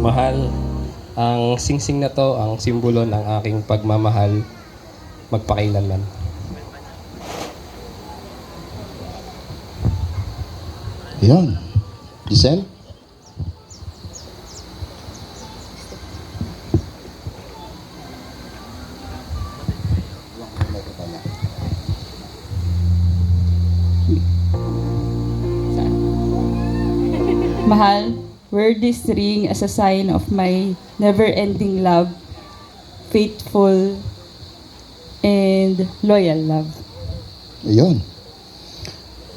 Mahal, ang singsing na to ang simbolo ng aking pagmamahal magpakailanman. Yun. Giselle? Mahal, wear this ring as a sign of my never-ending love, faithful, and loyal love. Ayun.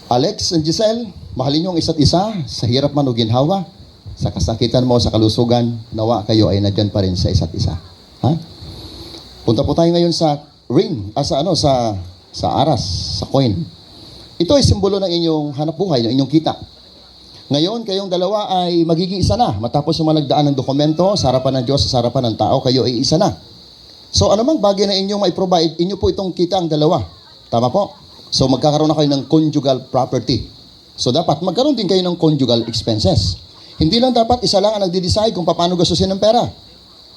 Alex and Giselle, mahalin niyo ang isa't isa sa hirap man o ginhawa, sa kasakitan mo, sa kalusugan, nawa kayo ay nandyan pa rin sa isa't isa. Ha? Punta po tayo ngayon sa ring, sa aras, sa coin. Ito ay simbolo ng inyong hanap buhay, ng inyong kita. Ngayon, kayong dalawa ay magiging isa na. Matapos yung malagdaan ng dokumento, sa harapan ng Diyos, sa harapan ng tao, kayo ay isa na. So, anumang bagay na inyong may provide, inyo po itong kita ang dalawa. Tama po? So, magkakaroon na kayo ng conjugal property. So, dapat magkaroon din kayo ng conjugal expenses. Hindi lang dapat isa lang ang nagde-decide kung paano gastusin ng pera.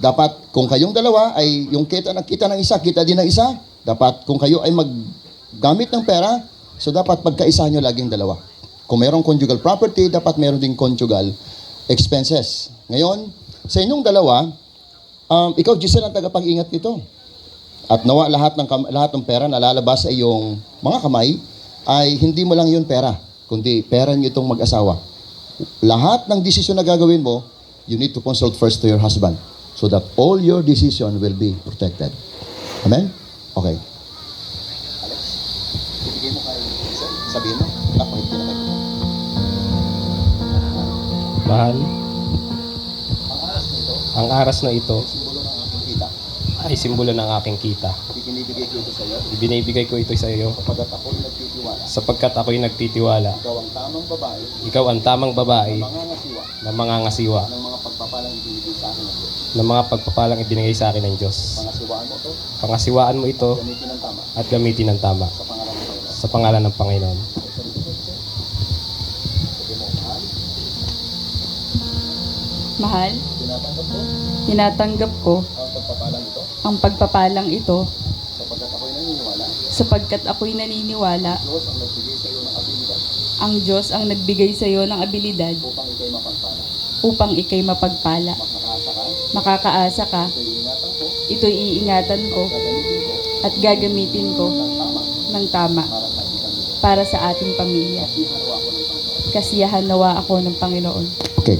Dapat, kung kayong dalawa ay yung kita ng isa, kita din ng isa. Dapat, kung kayo ay maggamit ng pera, so dapat pagkaisa nyo laging dalawa. Kung mayroong conjugal property, dapat mayroon din conjugal expenses. Ngayon, sa inyong dalawa, ikaw, Giselle, ang tagapag-ingat nito. At nawa lahat ng pera na lalabas sa iyong mga kamay ay hindi mo lang yun pera, kundi pera niyo itong mag-asawa. Lahat ng desisyon na gagawin mo, you need to consult first to your husband so that all your decision will be protected. Amen? Okay. Alex, ibigay mo kay Giselle. Sabihin mo, ako hindi na kayo. Mahal, Ang aras na ito, ang aras na ito simbolo ng aking kita. ay simbolo ng aking kita. Ibinibigay ko ito sa iyo Ibinibigay ko ito sa iyo kapag ako'y nagtitiwala. sapagkat ako'y nagtitiwala. Ikaw ang tamang babae, Ikaw ang tamang babae mangangasiwa na mangangasiwa ng mga pagpapalang ibinibigay sa akin ng Diyos. ng mga pagpapalang ibinigay sa akin ng Diyos. Pangasiwaan mo ito, Pangasiwaan mo ito gamitin ng tama at gamitin ng tama sa pangalan ng Panginoon. sa pangalan ng Panginoon. Sabi mo, mahal, Mahal, tinatanggap ko tinatanggap ko ang pagpapalang ito ang pagpapalang ito sapagkat ako'y naniniwala. sapagkat ako'y naniniwala Diyos ang nagbigay sa iyo ng abilidad ang Diyos ang nagbigay sa iyo ng abilidad upang ikay mapagpala. upang ikay mapagpala. Makakaasa ka, Makakaasa ka, ito'y iingatan ko ito'y iingatan ko at gagamitin ko at gagamitin ko ng tama ng tama para sa ating pamilya. Kasiyahan nawa ako ng Panginoon. Okay.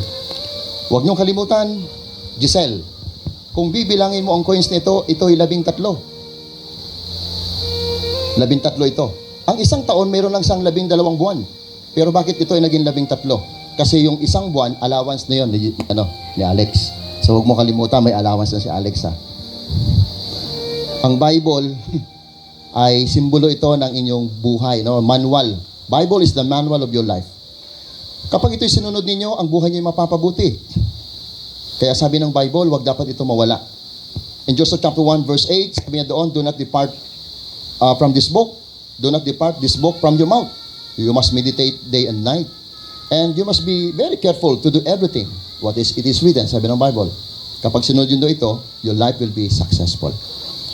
Huwag niyong kalimutan, Giselle, kung bibilangin mo ang coins nito, ito'y 13. 13 ito. Ang isang taon, mayroon lang siyang 12 buwan. Pero bakit ito ay naging 13? Kasi yung isang buwan, allowance na yun ni Alex. So huwag mo kalimutan, may allowance na si Alex, ha. Ang Bible ay simbolo ito ng inyong buhay, no? Manual. Bible is the manual of your life. Kapag ito'y sinunod ninyo, ang buhay niyo mapapabuti. Kaya sabi ng Bible, wag dapat ito mawala. In Joshua chapter 1 verse 8, sabi niya doon, do not depart from this book. Do not depart this book from your mouth. You must meditate day and night. And you must be very careful to do everything what is it is written, sabi ng Bible. Kapag sinunod nyo ito, your life will be successful.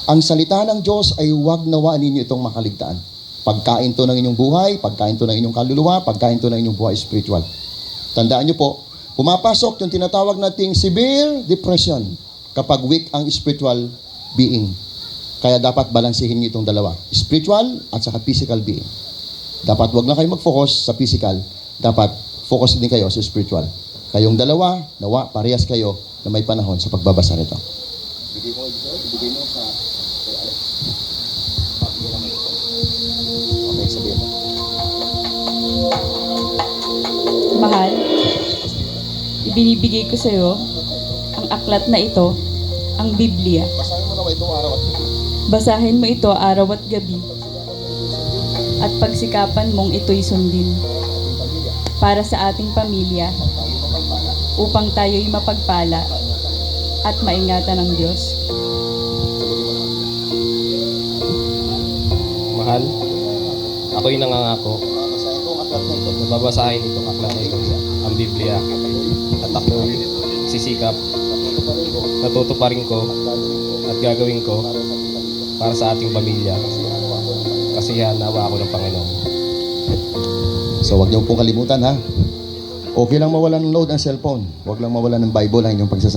Ang salita ng Diyos ay huwag nawaan ninyo itong makaligtaan. Pagkain to ng inyong buhay, pagkain to ng inyong kaluluwa, pagkain to ng inyong buhay spiritual. Tandaan nyo po, pumapasok yung tinatawag nating severe depression kapag weak ang spiritual being. Kaya dapat balansehin nyo itong dalawa. Spiritual at saka physical being. Dapat wag na kayo mag-focus sa physical. Dapat focus din kayo sa spiritual. Kayong dalawa, nawa, parehas kayo na may panahon sa pagbabasa nito. Ibigay mo sa Alex. Okay, sabihin mo. Mahal, ibinibigay ko sa iyo ang aklat na ito, ang Biblia. Basahin mo naman itong araw at gabi. Basahin mo ito araw at gabi at pagsikapan mong ito'y sundin para sa ating pamilya upang tayo'y mapagpala at maingatan ng Diyos. Mahal, ako'y nangangako Basahin ko ang aklat na ito. na babasahin itong aklat na ito, ang Biblia. At ako'y pagsisikap, natutuparin ko at gagawin ko para sa ating pamilya. Kasiyahan nawa ako ng Panginoon. So wag niyo pong kalimutan ha. Okay lang mawalan ng load ang cellphone. Wag lang mawalan ng Bible ang inyong pagsasabi.